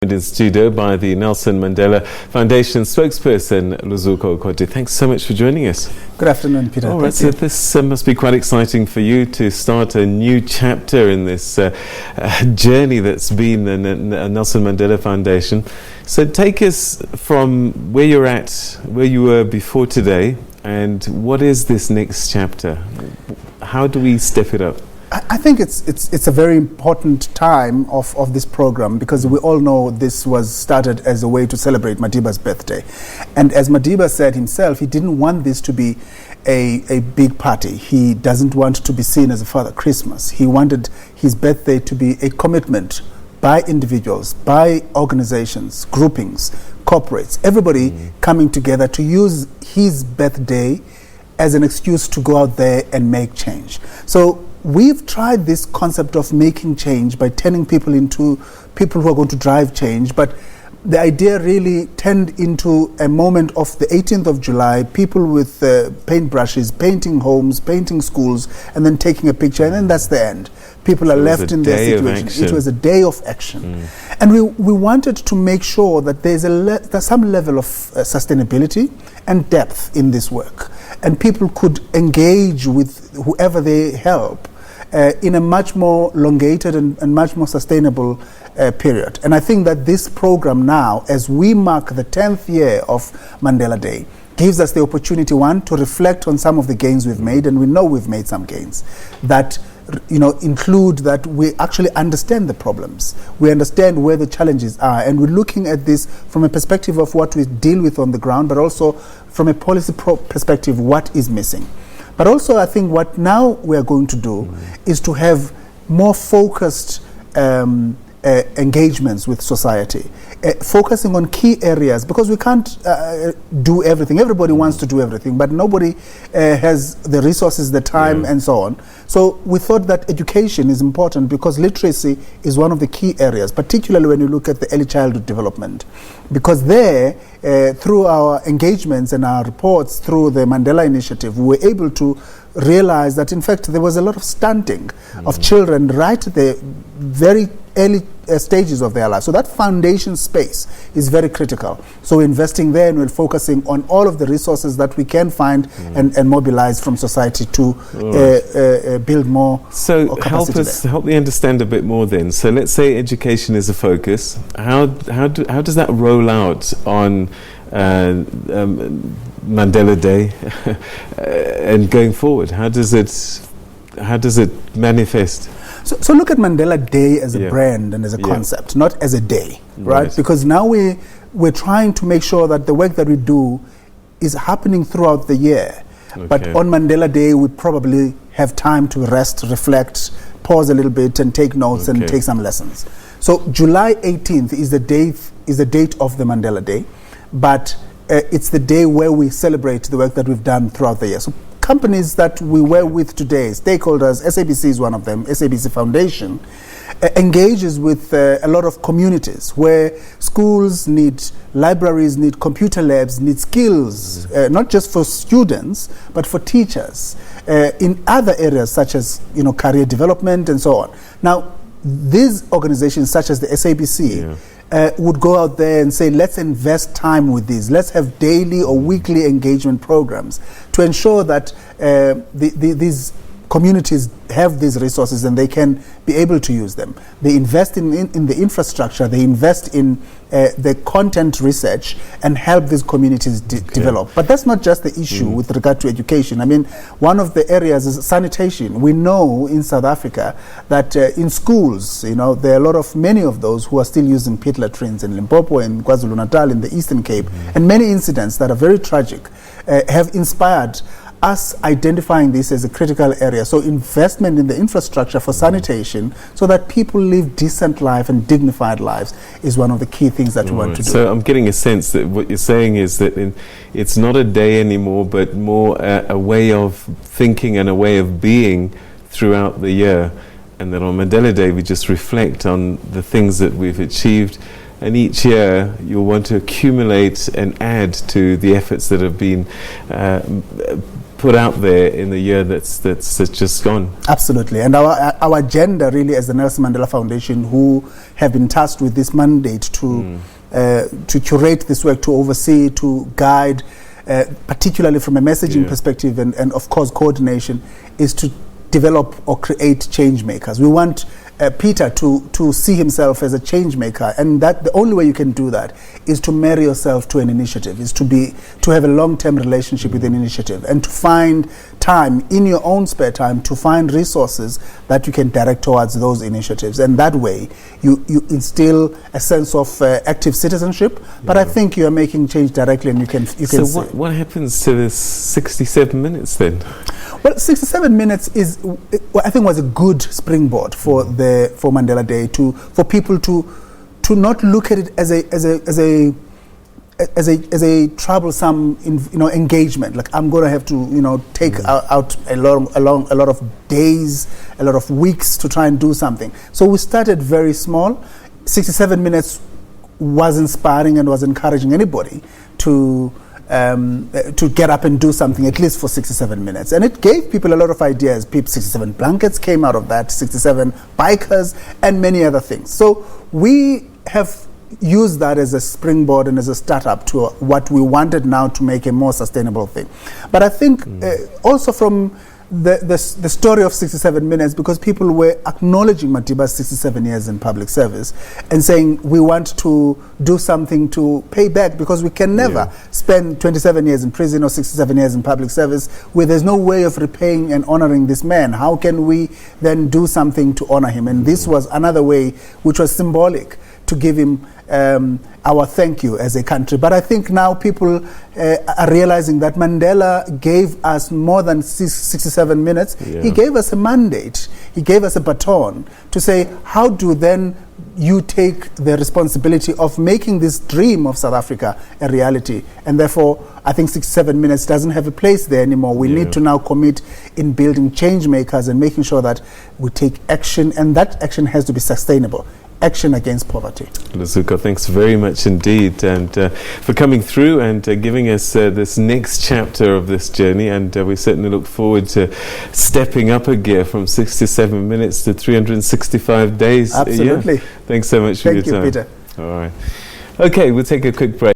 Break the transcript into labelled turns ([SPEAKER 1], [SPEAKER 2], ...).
[SPEAKER 1] In studio by the Nelson Mandela Foundation spokesperson Luzuko Koti. Thanks so much for joining us.
[SPEAKER 2] Good afternoon, Peter.
[SPEAKER 1] All right, so this must be quite exciting for you to start a new chapter in this journey that's been the Nelson Mandela Foundation. So take us from where you're at, where you were before today, and what is this next chapter? How do we step it up?
[SPEAKER 2] I think it's a very important time of this program, because we all know this was started as a way to celebrate Madiba's birthday. And as Madiba said himself, he didn't want this to be a big party. He doesn't want to be seen as a Father Christmas. He wanted his birthday to be a commitment by individuals, by organizations, groupings, corporates, everybody coming together to use his birthday as an excuse to go out there and make change. So we've tried this concept of making change by turning people into people who are going to drive change, but the idea really turned into a moment of the 18th of July, people with paintbrushes, painting homes, painting schools, and then taking a picture, and then that's the end. People are left in their situation. It was a day of action. And we wanted to make sure that there's some level of sustainability and depth in this work, and people could engage with whoever they help in a much more elongated and much more sustainable period. And I think that this program now, as we mark the 10th year of Mandela Day, gives us the opportunity, one, to reflect on some of the gains we've made, and we know we've made some gains that include that we actually understand the problems, we understand where the challenges are, and we're looking at this from a perspective of what we deal with on the ground, but also from a policy perspective, what is missing. But also, I think what now we are going to do is to have more focused engagements with society, focusing on key areas, because we can't do everything. Everybody wants to do everything, but nobody has the resources, the time, and so on. So we thought that education is important, because literacy is one of the key areas, particularly when you look at the early childhood development. Because there, through our engagements and our reports through the Mandela Initiative, we were able to realize that, in fact, there was a lot of stunting of children right at the very early stages of their life. So that foundation space is very critical. So we're investing there, and we're focusing on all of the resources that we can find and mobilize from society to build more.
[SPEAKER 1] So help me understand a bit more then. So let's say education is a focus. How does that roll out on Mandela Day and going forward? How does it manifest?
[SPEAKER 2] So look at Mandela Day as a brand and as a concept, not as a day, right? Because now we're trying to make sure that the work that we do is happening throughout the year. But on Mandela Day, we probably have time to rest, reflect, pause a little bit, and take notes and take some lessons. So July 18th is the date of the Mandela Day, but it's the day where we celebrate the work that we've done throughout the year. So companies that we work with today, stakeholders, SABC is one of them, SABC Foundation, engages with a lot of communities where schools need libraries, need computer labs, need skills, not just for students, but for teachers, in other areas such as career development and so on. Now, these organizations such as the SABC would go out there and say, let's invest time with these. Let's have daily or weekly engagement programs to ensure that these communities have these resources and they can be able to use them. They invest in the infrastructure, they invest in the content research and help these communities develop. But that's not just the issue with regard to education. I mean, one of the areas is sanitation. We know in South Africa that in schools, there are many of those who are still using pit latrines in Limpopo, in KwaZulu-Natal, in the Eastern Cape, and many incidents that are very tragic have inspired us identifying this as a critical area. So investment in the infrastructure for sanitation so that people live decent life and dignified lives is one of the key things that we want to do.
[SPEAKER 1] So I'm getting a sense that what you're saying is that it's not a day anymore, but more a way of thinking and a way of being throughout the year. And then on Mandela Day, we just reflect on the things that we've achieved. And each year, you'll want to accumulate and add to the efforts that have been put out there in the year that's just gone.
[SPEAKER 2] Absolutely. And our agenda really as the Nelson Mandela Foundation, who have been tasked with this mandate to curate this work, to oversee, to guide, particularly from a messaging perspective and of course coordination, is to develop or create change makers. We want Peter to see himself as a change maker, and that the only way you can do that is to marry yourself to an initiative, is to have a long-term relationship with an initiative, and to find time in your own spare time to find resources that you can direct towards those initiatives, and that way you instill a sense of active citizenship. But I think you are making change directly, and you can.
[SPEAKER 1] So what happens to this 67 minutes then?
[SPEAKER 2] Well, 67 minutes I think was a good springboard for Mandela Day, for people to not look at it as a troublesome engagement. Like, I'm going to have to take out a lot of days, a lot of weeks to try and do something. So we started very small. 67 minutes was inspiring and was encouraging anybody to get up and do something, at least for 67 minutes. And it gave people a lot of ideas. 67 blankets came out of that, 67 bikers, and many other things. So we have used that as a springboard and as a startup to what we wanted now to make a more sustainable thing. But I think also from the story of 67 minutes, because people were acknowledging Madiba's 67 years in public service and saying we want to do something to pay back, because we can never spend 27 years in prison or 67 years in public service where there's no way of repaying and honoring this man. How can we then do something to honor him? And this was another way which was symbolic to give him our thank you as a country. But I think now people are realizing that Mandela gave us more than 67 minutes. He gave us a mandate. He gave us a baton to say, how do then you take the responsibility of making this dream of South Africa a reality? And therefore, I think 67 minutes doesn't have a place there anymore. We need to now commit in building change makers and making sure that we take action, and that action has to be sustainable. Action against poverty.
[SPEAKER 1] Luzuko, thanks very much indeed, and for coming through and giving us this next chapter of this journey. And we certainly look forward to stepping up a gear from 67 minutes to 365 days.
[SPEAKER 2] Absolutely.
[SPEAKER 1] Thanks so much for your time.
[SPEAKER 2] Thank you, Peter.
[SPEAKER 1] All right. Okay, we'll take a quick break.